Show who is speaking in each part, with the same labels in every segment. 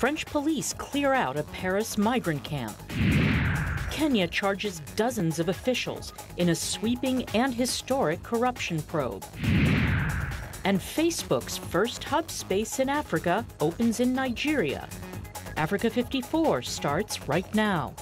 Speaker 1: French police clear out a Paris migrant camp. Kenya charges dozens of officials in a sweeping and historic corruption probe. And Facebook's first hub space in Africa opens in Nigeria. Africa 54 starts right now.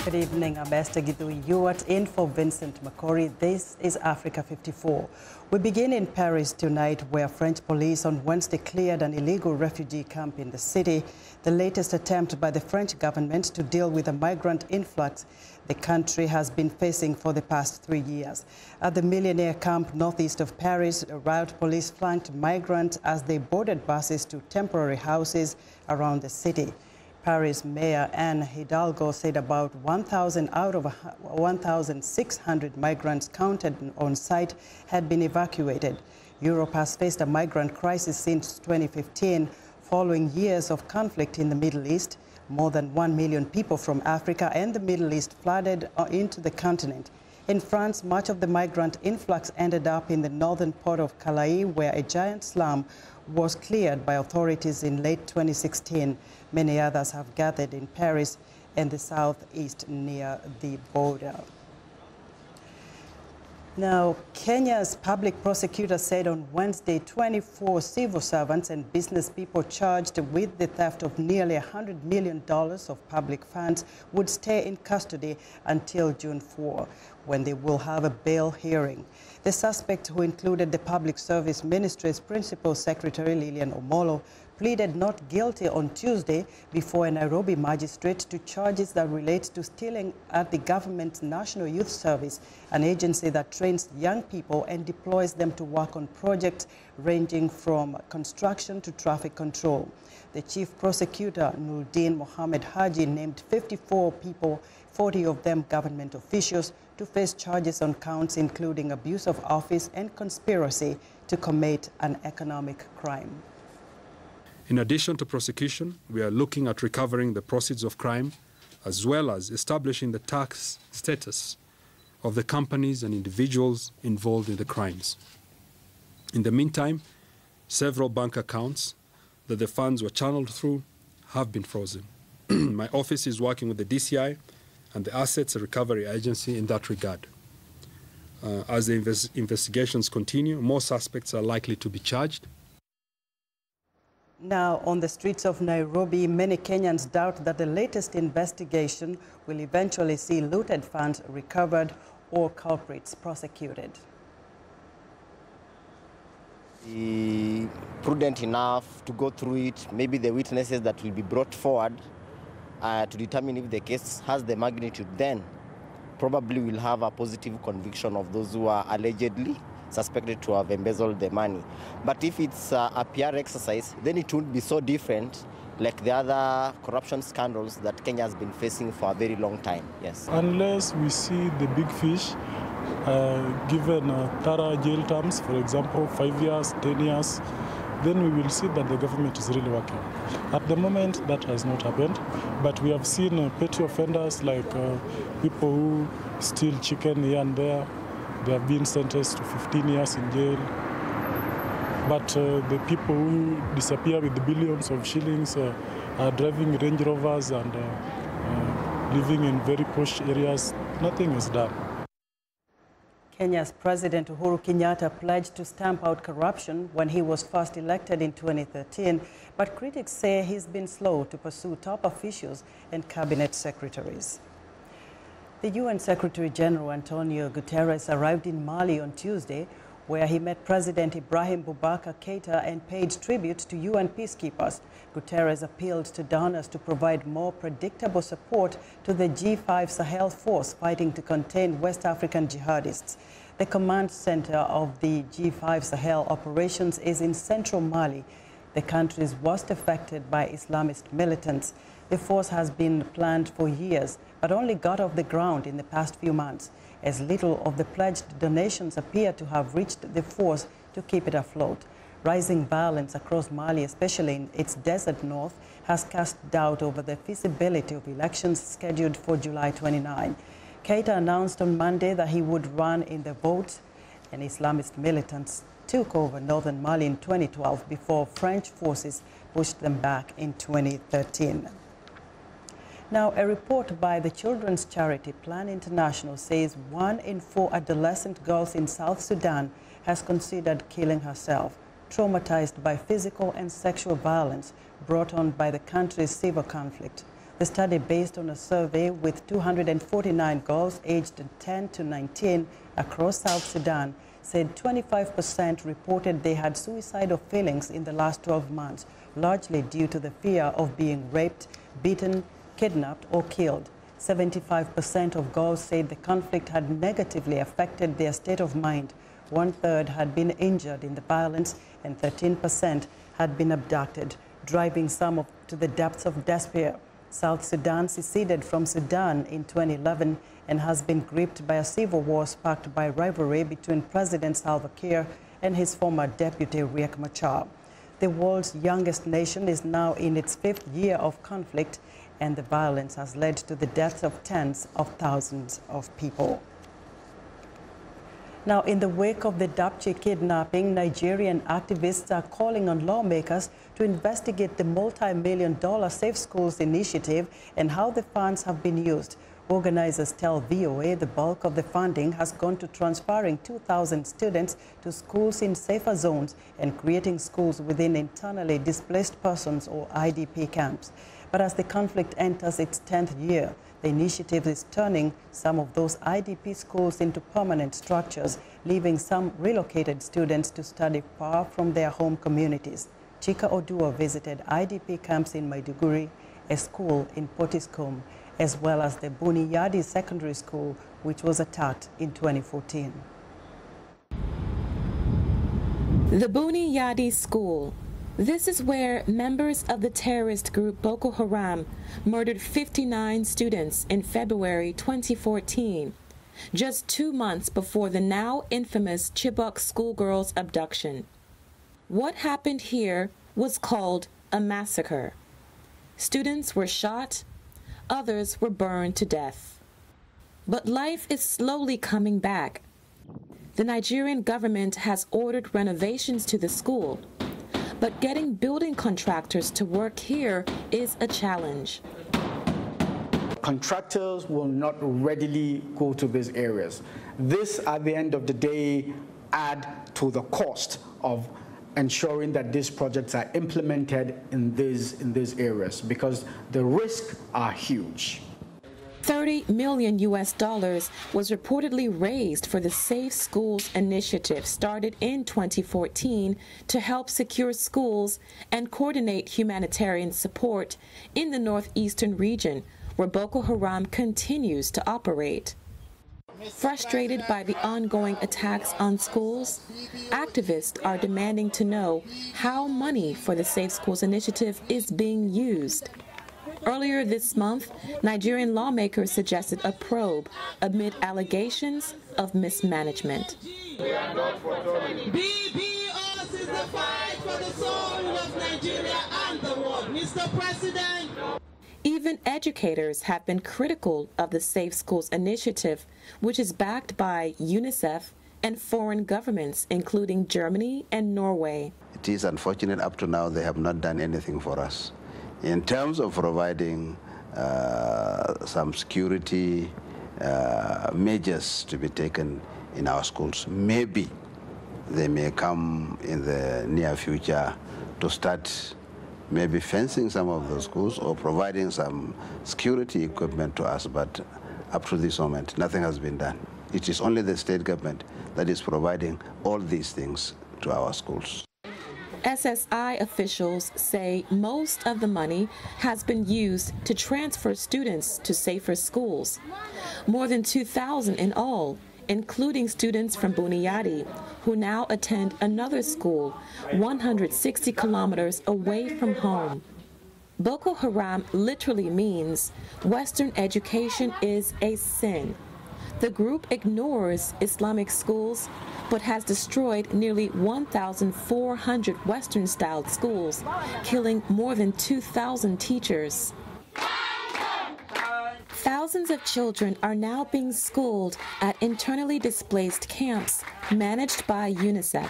Speaker 2: Good evening, I'm Esther Gidui. You are in for Vincent Makori. This is Africa 54. We begin in Paris tonight, where French police on Wednesday cleared an illegal refugee camp in the city, the latest attempt by the French government to deal with the migrant influx the country has been facing for the past 3 years. At the Millionaire camp northeast of Paris, riot police flanked migrants as they boarded buses to temporary houses around the city. Paris Mayor Anne Hidalgo said about 1,000 out of 1,600 migrants counted on site had been evacuated. Europe has faced a migrant crisis since 2015, following years of conflict in the Middle East. More than 1 million people from Africa and the Middle East flooded into the continent. In France, much of the migrant influx ended up in the northern port of Calais, where a giant slum was cleared by authorities in late 2016. Many others have gathered in Paris and the southeast near the border. Now, Kenya's public prosecutor said on Wednesday 24 civil servants and business people charged with the theft of nearly $100 million of public funds would stay in custody until June 4, when they will have a bail hearing. The suspect, who included the Public Service Ministry's Principal Secretary Lilian Omolo, pleaded not guilty on Tuesday before a Nairobi magistrate to charges that relate to stealing at the government's National Youth Service, an agency that trains young people and deploys them to work on projects ranging from construction to traffic control. The chief prosecutor, Nuruddin Mohammed Haji, named 54 people, 40 of them government officials, to face charges on counts including abuse of office and conspiracy to commit an economic crime.
Speaker 3: In addition to prosecution, we are looking at recovering the proceeds of crime, as well as establishing the tax status of the companies and individuals involved in the crimes. In the meantime, several bank accounts that the funds were channeled through have been frozen. My office is working with the DCI and the Assets Recovery Agency in that regard. As the investigations continue, more suspects are likely to be charged.
Speaker 2: Now, on the streets of Nairobi, many Kenyans doubt that the latest investigation will eventually see looted funds recovered or culprits prosecuted.
Speaker 4: Be prudent enough to go through it, maybe the witnesses that will be brought forward to determine if the case has the magnitude, then probably we'll have a positive conviction of those who are allegedly suspected to have embezzled the money. But if it's a PR exercise, then it won't be so different like the other corruption scandals that Kenya has been facing for a very long time. Yes.
Speaker 5: Unless we see the big fish given thorough jail terms, for example, 5 years, 10 years, then we will see that the government is really working. At the moment, that has not happened, but we have seen petty offenders like people who steal chicken here and there. They have been sentenced to 15 years in jail. But the people who disappear with the billions of shillings are driving Range Rovers and living in very posh areas. Nothing is done.
Speaker 2: Kenya's President Uhuru Kenyatta pledged to stamp out corruption when he was first elected in 2013, but critics say he's been slow to pursue top officials and cabinet secretaries. The UN Secretary-General Antonio Guterres arrived in Mali on Tuesday, where he met President Ibrahim Boubacar Keita and paid tribute to UN peacekeepers. Guterres appealed to donors to provide more predictable support to the G5 Sahel force fighting to contain West African jihadists. The command center of the G5 Sahel operations is in central Mali, the country's worst affected by Islamist militants. The force has been planned for years, but only got off the ground in the past few months, as little of the pledged donations appear to have reached the force to keep it afloat. Rising violence across Mali, especially in its desert north, has cast doubt over the feasibility of elections scheduled for July 29. Keita announced on Monday that he would run in the vote, and Islamist militants took over northern Mali in 2012 before French forces pushed them back in 2013. Now, a report by the children's charity Plan International says 1 in 4 adolescent girls in South Sudan has considered killing herself, traumatized by physical and sexual violence brought on by the country's civil conflict. The study, based on a survey with 249 girls aged 10 to 19 across South Sudan, said 25% reported they had suicidal feelings in the last 12 months, largely due to the fear of being raped, beaten, kidnapped or killed. 75% of girls said the conflict had negatively affected their state of mind. 1/3 had been injured in the violence and 13% had been abducted, driving some to the depths of despair. South Sudan seceded from Sudan in 2011 and has been gripped by a civil war sparked by rivalry between President Salva Kiir and his former deputy Riek Machar. The world's youngest nation is now in its 5th year of conflict, and the violence has led to the deaths of tens of thousands of people. Now, in the wake of the Dapchi kidnapping, Nigerian activists are calling on lawmakers to investigate the multi-million-dollar Safe Schools initiative and how the funds have been used. Organizers tell VOA the bulk of the funding has gone to transferring 2,000 students to schools in safer zones and creating schools within internally displaced persons or IDP camps. But as the conflict enters its 10th year, the initiative is turning some of those IDP schools into permanent structures, leaving some relocated students to study far from their home communities. Chika Oduor visited IDP camps in Maiduguri, a school in Potiskum, as well as the Buniyadi Secondary School, which was attacked in 2014.
Speaker 6: The Buniyadi School. This is where members of the terrorist group Boko Haram murdered 59 students in February 2014, just 2 months before the now infamous Chibok schoolgirls' abduction. What happened here was called a massacre. Students were shot, others were burned to death. But life is slowly coming back. The Nigerian government has ordered renovations to the school, but getting building contractors to work here is a challenge.
Speaker 7: Contractors will not readily go to these areas. This, at the end of the day, add to the cost of ensuring that these projects are implemented in these areas, because the risks are huge.
Speaker 6: $30 million was reportedly raised for the Safe Schools initiative started in 2014 to help secure schools and coordinate humanitarian support in the northeastern region where Boko Haram continues to operate. Frustrated by the ongoing attacks on schools, activists are demanding to know how money for the Safe Schools initiative is being used. Earlier this month, Nigerian lawmakers suggested a probe amid allegations of mismanagement.
Speaker 8: BBOs is the fight for the soul of Nigeria and the world, Mr. President.
Speaker 6: Even educators have been critical of the Safe Schools initiative, which is backed by UNICEF and foreign governments, including Germany and Norway.
Speaker 9: It is unfortunate up to now they have not done anything for us. In terms of providing some security measures to be taken in our schools, maybe they may come in the near future to start maybe fencing some of the schools or providing some security equipment to us, but up to this moment, nothing has been done. It is only the state government that is providing all these things to our schools.
Speaker 6: SSI officials say most of the money has been used to transfer students to safer schools. More than 2,000 in all, including students from Buniyadi, who now attend another school 160 kilometers away from home. Boko Haram literally means Western education is a sin. The group ignores Islamic schools, but has destroyed nearly 1,400 Western-styled schools, killing more than 2,000 teachers. Thousands of children are now being schooled at internally displaced camps managed by UNICEF.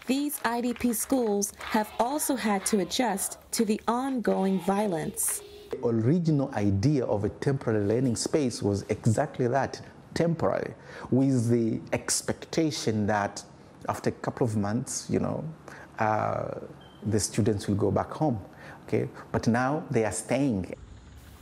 Speaker 6: These IDP schools have also had to adjust to the ongoing violence.
Speaker 10: The original idea of a temporary learning space was exactly that, temporary, with the expectation that after a couple of months, the students will go back home, okay? But now they are staying.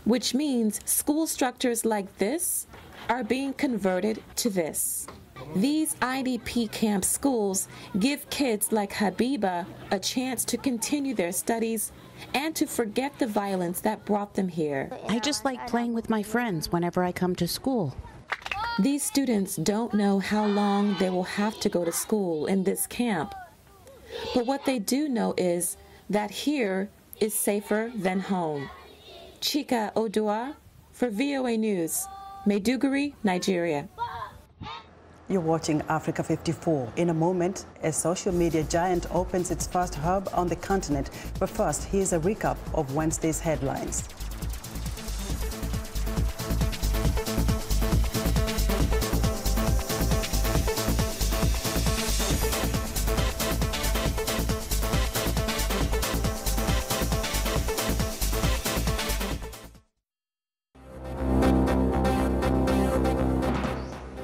Speaker 6: Which means school structures like this are being converted to this. These IDP camp schools give kids like Habiba a chance to continue their studies and to forget the violence that brought them here.
Speaker 11: I just like playing with my friends whenever I come to school.
Speaker 6: These students don't know how long they will have to go to school in this camp. But what they do know is that here is safer than home. Chika Odua for VOA News, Maiduguri, Nigeria.
Speaker 2: You're watching Africa 54. In a moment, a social media giant opens its first hub on the continent. But first, here's a recap of Wednesday's headlines.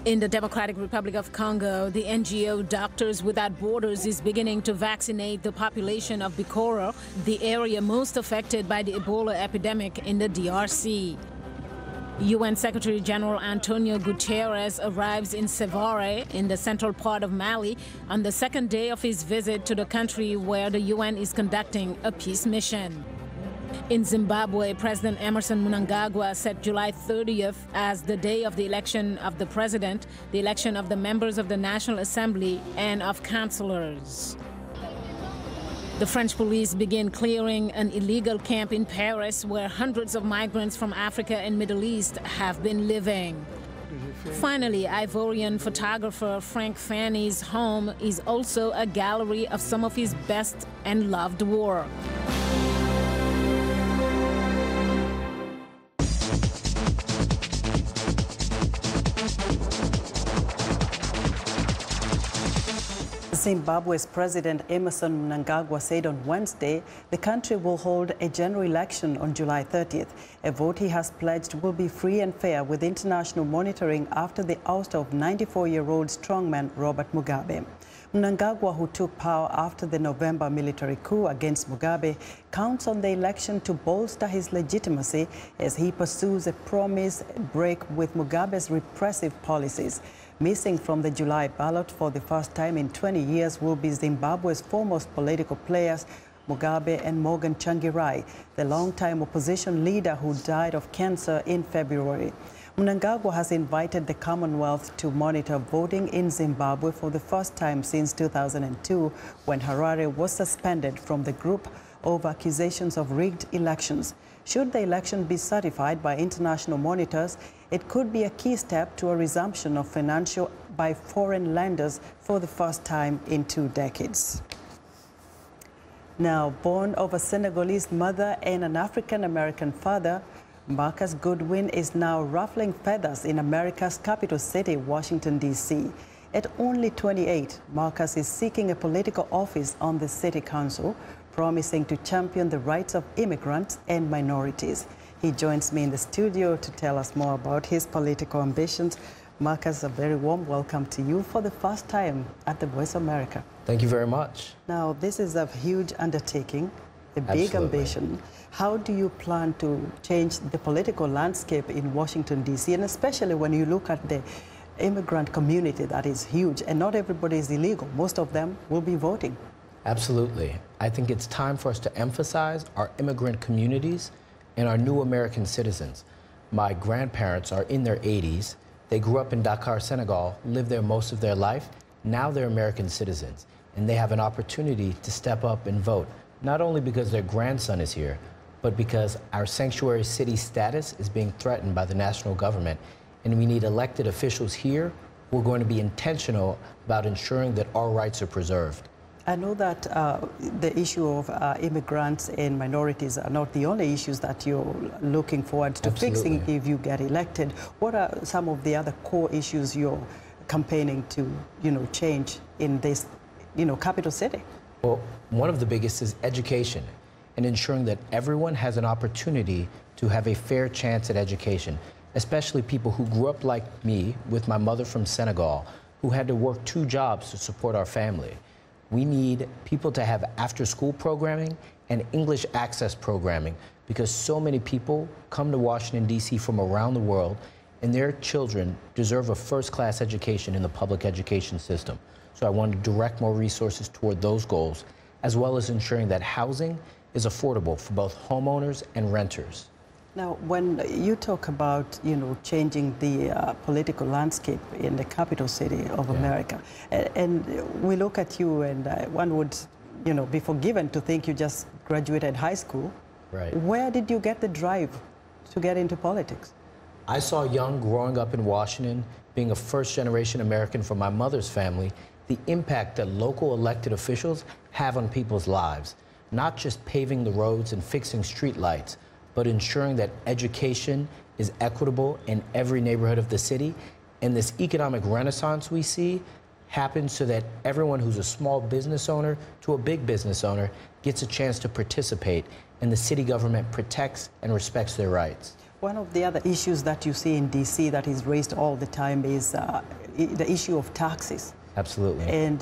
Speaker 12: In the Democratic Republic of Congo, the NGO Doctors Without Borders is beginning to vaccinate the population of Bikoro, the area most affected by the Ebola epidemic in the DRC. UN Secretary General Antonio Guterres arrives in Sevare, in the central part of Mali, on the second day of his visit to the country where the UN is conducting a peace mission. In Zimbabwe, President Emerson Mnangagwa set July 30th as the day of the election of the president, the election of the members of the National Assembly, and of councillors. The French police begin clearing an illegal camp in Paris where hundreds of migrants from Africa and Middle East have been living. Finally, Ivorian photographer Frank Fanny's home is also a gallery of some of his best and loved work.
Speaker 2: Zimbabwe's President Emerson Mnangagwa said on Wednesday the country will hold a general election on July 30th. A vote he has pledged will be free and fair with international monitoring after the ouster of 94-year-old strongman Robert Mugabe. Mnangagwa, who took power after the November military coup against Mugabe, counts on the election to bolster his legitimacy as he pursues a promised break with Mugabe's repressive policies. Missing from the July ballot for the first time in 20 years will be Zimbabwe's foremost political players, Mugabe and Morgan Tsvangirai, the longtime opposition leader who died of cancer in February. Mnangagwa has invited the Commonwealth to monitor voting in Zimbabwe for the first time since 2002, when Harare was suspended from the group over accusations of rigged elections. Should the election be certified by international monitors, it could be a key step to a resumption of financial by foreign lenders for the first time in 2 decades. Now, born of a Senegalese mother and an African-American father, Marcus Goodwin is now ruffling feathers in America's capital city, Washington, D.C. At only 28, Marcus is seeking a political office on the city council, promising to champion the rights of immigrants and minorities. He joins me in the studio to tell us more about his political ambitions. Marcus, a very warm welcome to you for the first time at the Voice of America.
Speaker 13: Thank you very much.
Speaker 2: Now, this is a huge undertaking, a big ambition. How do you plan to change the political landscape in Washington, D.C., and especially when you look at the immigrant community that is huge, and not everybody is illegal. Most of them will be voting.
Speaker 13: Absolutely. I think it's time for us to emphasize our immigrant communities and our new American citizens. My grandparents are in their 80s. They grew up in Dakar, Senegal, lived there most of their life. Now they're American citizens, and they have an opportunity to step up and vote, not only because their grandson is here, but because our sanctuary city status is being threatened by the national government, and we need elected officials here who are going to be intentional about ensuring that our rights are preserved.
Speaker 2: I know that the issue of immigrants and minorities are not the only issues that you're looking forward to fixing if you get elected. What are some of the other core issues you're campaigning to, change in this capital city?
Speaker 13: Well, one of the biggest is education and ensuring that everyone has an opportunity to have a fair chance at education, especially people who grew up like me with my mother from Senegal, who had to work 2 jobs to support our family. We need people to have after-school programming and English access programming because so many people come to Washington, D.C. from around the world, and their children deserve a first-class education in the public education system. So I want to direct more resources toward those goals, as well as ensuring that housing is affordable for both homeowners and renters.
Speaker 2: Now, when you talk about, changing the political landscape in the capital city of America, and we look at you and one would, be forgiven to think you just graduated high school.
Speaker 13: Right.
Speaker 2: Where did you get the drive to get into politics?
Speaker 13: I saw young growing up in Washington, being a first-generation American from my mother's family, the impact that local elected officials have on people's lives, not just paving the roads and fixing streetlights, but ensuring that education is equitable in every neighborhood of the city. And this economic renaissance we see happens so that everyone who's a small business owner to a big business owner gets a chance to participate, and the city government protects and respects their rights.
Speaker 2: One of the other issues that you see in D.C. that is raised all the time is the issue of taxes.
Speaker 13: Absolutely.
Speaker 2: And,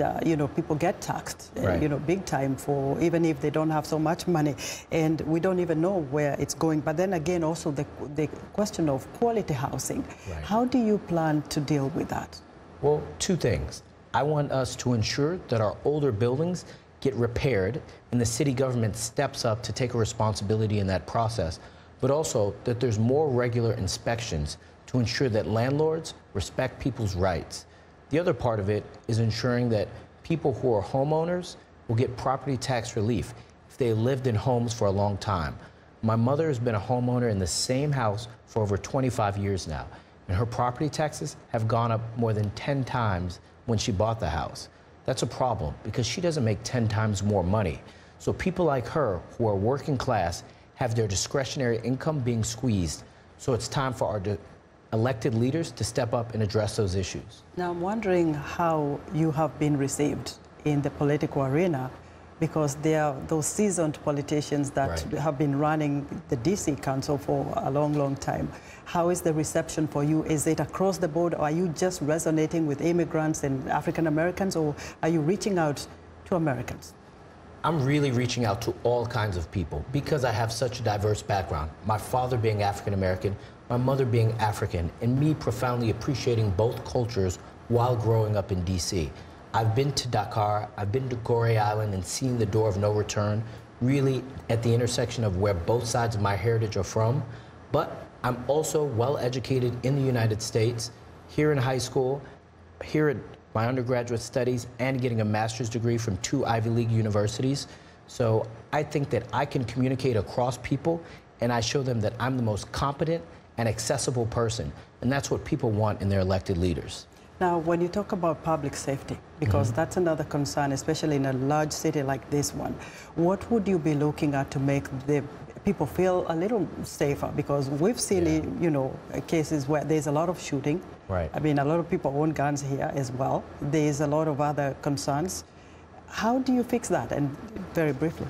Speaker 2: people get taxed,
Speaker 13: right.
Speaker 2: Big time for, even if they don't have so much money. And we don't even know where it's going. But then again, also the question of quality housing.
Speaker 13: Right.
Speaker 2: How do you plan to deal with that?
Speaker 13: Well, 2 things. I want us to ensure that our older buildings get repaired and the city government steps up to take a responsibility in that process, but also that there's more regular inspections to ensure that landlords respect people's rights. The other part of it is ensuring that people who are homeowners will get property tax relief if they lived in homes for a long time. My mother has been a homeowner in the same house for over 25 years now, and her property taxes have gone up more than 10 times when she bought the house. That's a problem because she doesn't make 10 times more money. So people like her who are working class have their discretionary income being squeezed. So it's time for our elected leaders to step up and address those issues.
Speaker 2: Now, I'm wondering how you have been received in the political arena, because there are those seasoned politicians that
Speaker 13: right.
Speaker 2: have been running the D.C. Council for a long, long time. How is the reception for you? Is it across the board, or are you just resonating with immigrants and African Americans, or are you reaching out to Americans?
Speaker 13: I'm really reaching out to all kinds of people because I have such a diverse background. My father being African American, my mother being African, and me profoundly appreciating both cultures while growing up in D.C. I've been to Dakar, I've been to Gorée Island and seen the door of no return, really at the intersection of where both sides of my heritage are from. But I'm also well educated in the United States, here in high school, here at my undergraduate studies, and getting a master's degree from 2 Ivy League universities. So I think that I can communicate across people, and I show them that I'm the most competent and accessible person. And that's what people want in their elected leaders.
Speaker 2: Now, when you talk about public safety, because that's another concern, especially in a large city like this one, what would you be looking at to make the people feel a little safer? Because we've seen, cases where there's a lot of shooting.
Speaker 13: Right.
Speaker 2: I mean, a lot of people own guns here as well. There's a lot of other concerns. How do you fix that? And very briefly.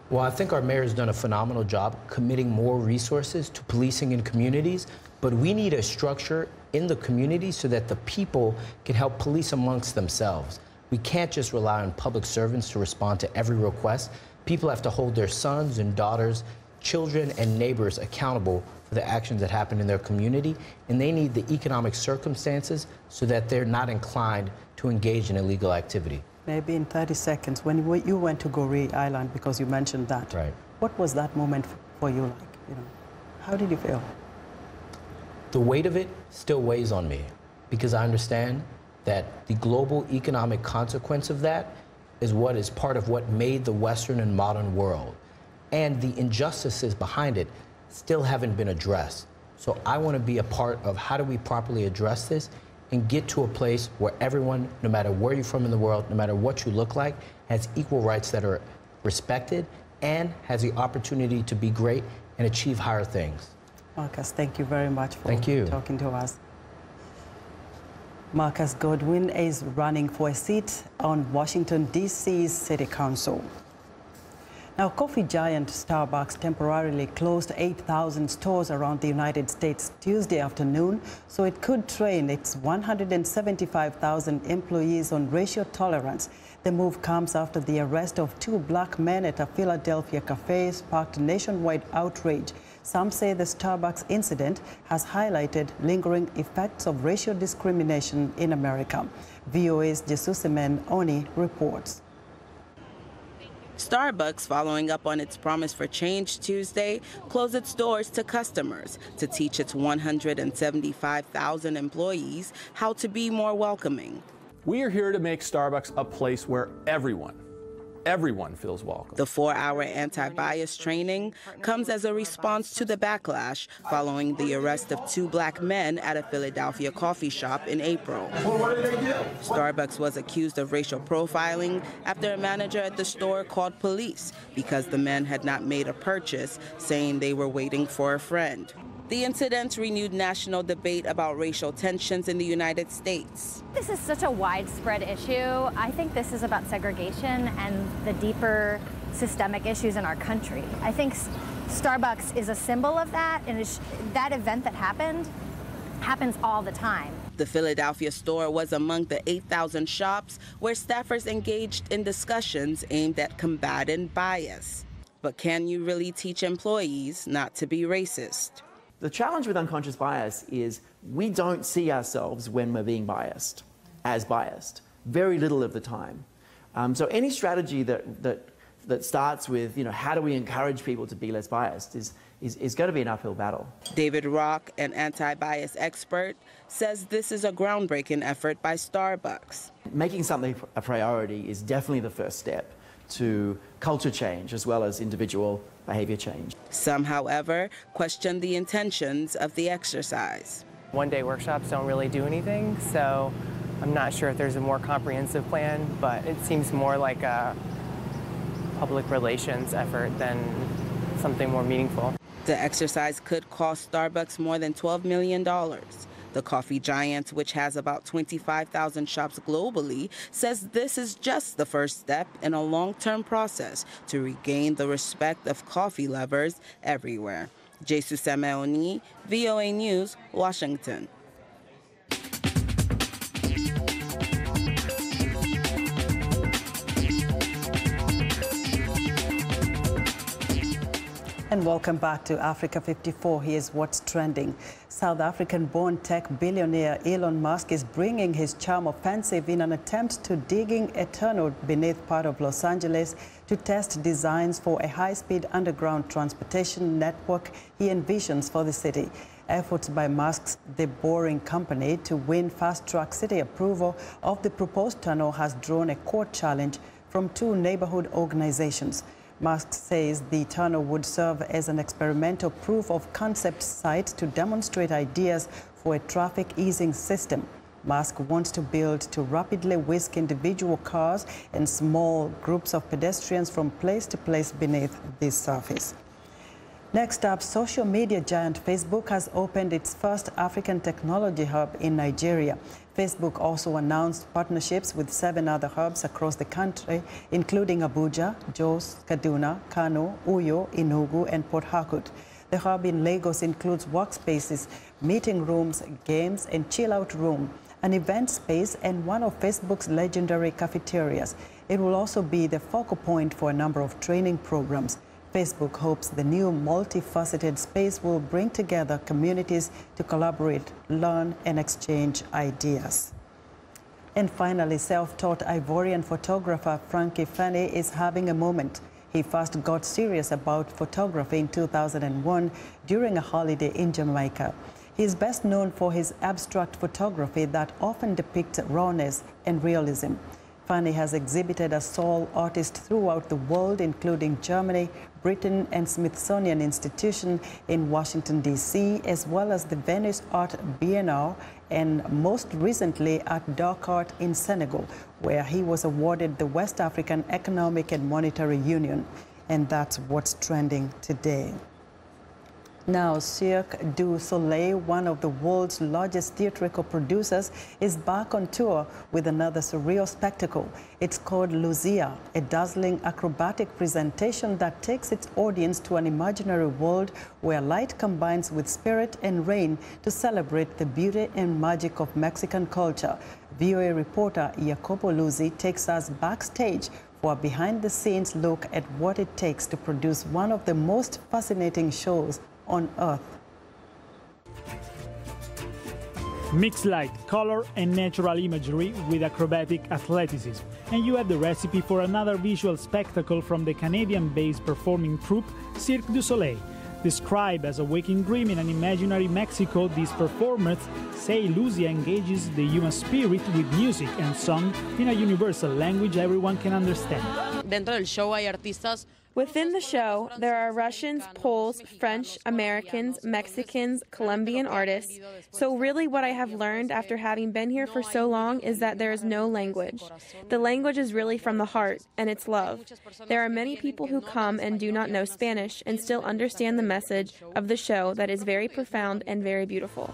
Speaker 13: Well, I think our mayor has done a phenomenal job committing more resources to policing in communities, but we need a structure in the community so that the people can help police amongst themselves. We can't just rely on public servants to respond to every request. People have to hold their sons and daughters, children and neighbors accountable for the actions that happen in their community, and they need the economic circumstances so that they're not inclined to engage in illegal activity.
Speaker 2: Maybe in 30 seconds, when you went to Gorée Island, because you mentioned that,
Speaker 13: right.
Speaker 2: What was that moment for you like? How did you feel?
Speaker 13: The weight of it still weighs on me because I understand that the global economic consequence of that is what is part of what made the Western and modern world. And the injustices behind it still haven't been addressed. So I want to be a part of how do we properly address this and get to a place where everyone, no matter where you're from in the world, no matter what you look like, has equal rights that are respected and has the opportunity to be great and achieve higher things.
Speaker 2: Marcus, thank you very much for talking to us. Marcus Goodwin is running for a seat on Washington, D.C.'s City Council. Now, coffee giant Starbucks temporarily closed 8,000 stores around the United States Tuesday afternoon, so it could train its 175,000 employees on racial tolerance. The move comes after the arrest of 2 black men at a Philadelphia cafe sparked nationwide outrage. Some say the Starbucks incident has highlighted lingering effects of racial discrimination in America. VOA's Jesusemen Oni reports.
Speaker 14: Starbucks, following up on its promise for change Tuesday, closed its doors to customers to teach its 175,000 employees how to be more welcoming.
Speaker 15: We are here to make Starbucks a place where everyone feels welcome.
Speaker 14: The 4-hour anti-bias training comes as a response to the backlash following the arrest of 2 black men at a Philadelphia coffee shop in April.
Speaker 16: Well, what did they do?
Speaker 14: Starbucks was accused of racial profiling after a manager at the store called police because the men had not made a purchase, saying they were waiting for a friend. The incident renewed national debate about racial tensions in the United States.
Speaker 17: This is such a widespread issue. I think this is about segregation and the deeper systemic issues in our country. I think Starbucks is a symbol of that, and that event that happens all the time.
Speaker 14: The Philadelphia store was among the 8,000 shops where staffers engaged in discussions aimed at combating bias. But can you really teach employees not to be racist?
Speaker 18: The challenge with unconscious bias is we don't see ourselves when we're being biased as biased, very little of the time. So any strategy that starts with, how do we encourage people to be less biased is going to be an uphill battle.
Speaker 14: David Rock, an anti-bias expert, says this is a groundbreaking effort by Starbucks.
Speaker 18: Making something a priority is definitely the first step to culture change as well as individual behavior change.
Speaker 14: Some, however, question the intentions of the exercise.
Speaker 19: One-day workshops don't really do anything, so I'm not sure if there's a more comprehensive plan, but it seems more like a public relations effort than something more meaningful.
Speaker 14: The exercise could cost Starbucks more than $12 million. The coffee giant, which has about 25,000 shops globally, says this is just the first step in a long-term process to regain the respect of coffee lovers everywhere. Jesusemen Oni, VOA News, Washington.
Speaker 2: And welcome back to Africa 54. Here's what's trending. South African-born tech billionaire Elon Musk is bringing his charm offensive in an attempt to digging a tunnel beneath part of Los Angeles to test designs for a high-speed underground transportation network he envisions for the city. Efforts by Musk's The Boring Company to win fast-track city approval of the proposed tunnel has drawn a court challenge from 2 neighborhood organizations. Musk says the tunnel would serve as an experimental proof of concept site to demonstrate ideas for a traffic easing system. Musk wants to build to rapidly whisk individual cars and small groups of pedestrians from place to place beneath the surface. Next up, social media giant Facebook has opened its first African technology hub in Nigeria. Facebook also announced partnerships with 7 other hubs across the country, including Abuja, Jos, Kaduna, Kano, Uyo, Enugu, and Port Harcourt. The hub in Lagos includes workspaces, meeting rooms, games, and chill-out room, an event space, and one of Facebook's legendary cafeterias. It will also be the focal point for a number of training programs. Facebook hopes the new multifaceted space will bring together communities to collaborate, learn, and exchange ideas. And finally, self-taught Ivorian photographer Frankie Valli is having a moment. He first got serious about photography in 2001 during a holiday in Jamaica. He is best known for his abstract photography that often depicts rawness and realism. Valli has exhibited as sole artist throughout the world, including Germany, Britain, and Smithsonian Institution in Washington, D.C., as well as the Venice Art Biennale, and most recently at Dakar in Senegal, where he was awarded the West African Economic and Monetary Union. And that's what's trending today. Now, Cirque du Soleil, one of the world's largest theatrical producers, is back on tour with another surreal spectacle. It's called Lucia, a dazzling acrobatic presentation that takes its audience to an imaginary world where light combines with spirit and rain to celebrate the beauty and magic of Mexican culture. VOA reporter Jacopo Luzzi takes us backstage for a behind-the-scenes look at what it takes to produce one of the most fascinating shows on Earth.
Speaker 16: Mix light, color, and natural imagery with acrobatic athleticism. And you have the recipe for another visual spectacle from the Canadian-based performing troupe Cirque du Soleil. Described as a waking dream in an imaginary Mexico, these performers say Lucia engages the human spirit with music and song in a universal language everyone can understand.
Speaker 20: Dentro del show hay artistas.
Speaker 21: Within the show, there are Russians, Poles, French, Americans, Mexicans, Colombian artists. So really what I have learned after having been here for so long is that there is no language. The language is really from the heart, and it's love. There are many people who come and do not know Spanish and still understand the message of the show that is very profound and very beautiful.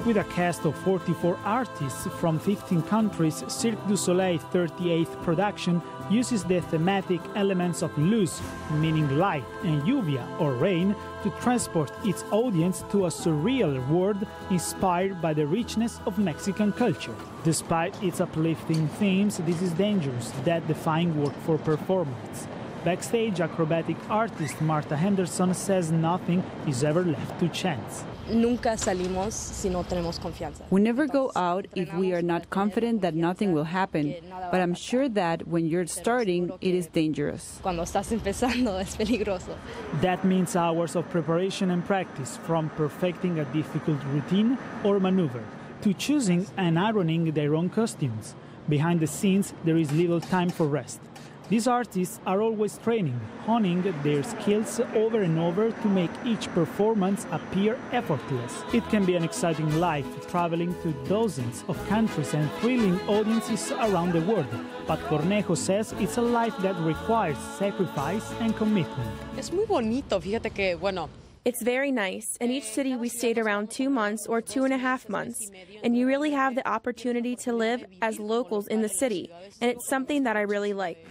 Speaker 16: With a cast of 44 artists from 15 countries, Cirque du Soleil's 38th production uses the thematic elements of luz, meaning light, and lluvia, or rain, to transport its audience to a surreal world inspired by the richness of Mexican culture. Despite its uplifting themes, this is dangerous, that defying work for performance. Backstage acrobatic artist Marta Henderson says nothing is ever left to chance.
Speaker 22: Nunca salimos si no tenemos confianza.
Speaker 23: We never go out if we are not confident that nothing will happen, but I'm sure that when you're starting, it is dangerous.
Speaker 22: Cuando estás empezando es peligroso.
Speaker 16: That means hours of preparation and practice, from perfecting a difficult routine or maneuver to choosing and ironing their own costumes. Behind the scenes, there is little time for rest. These artists are always training, honing their skills over and over to make each performance appear effortless. It can be an exciting life, traveling to dozens of countries and thrilling audiences around the world. But Cornejo says it's a life that requires sacrifice and commitment.
Speaker 20: Es muy bonito, fíjate que, bueno.
Speaker 21: It's very nice. In each city, we stayed around 2 months or 2.5 months, and you really have the opportunity to live as locals in the city, and it's something that I really like.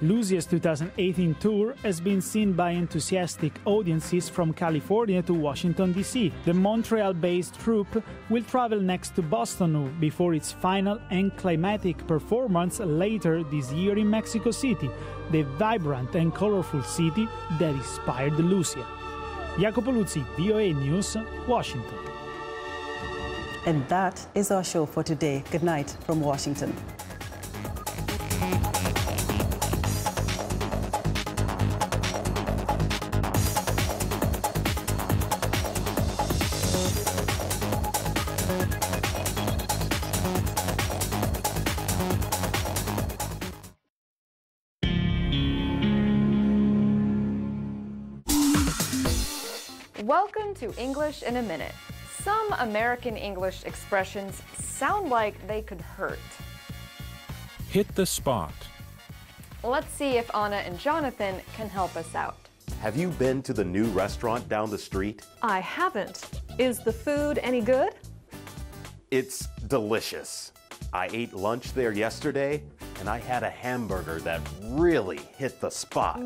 Speaker 16: Lucia's 2018 tour has been seen by enthusiastic audiences from California to Washington, D.C. The Montreal-based troupe will travel next to Boston before its final and climatic performance later this year in Mexico City, the vibrant and colorful city that inspired Lucia. Jacopo Luzzi, VOA News, Washington.
Speaker 2: And that is our show for today. Good night from Washington.
Speaker 24: Welcome to English in a Minute. Some American English expressions sound like they could hurt.
Speaker 25: Hit the spot.
Speaker 24: Let's see if Anna and Jonathan can help us out.
Speaker 26: Have you been to the new restaurant down the street?
Speaker 24: I haven't. Is the food any good?
Speaker 26: It's delicious. I ate lunch there yesterday, and I had a hamburger that really hit the spot.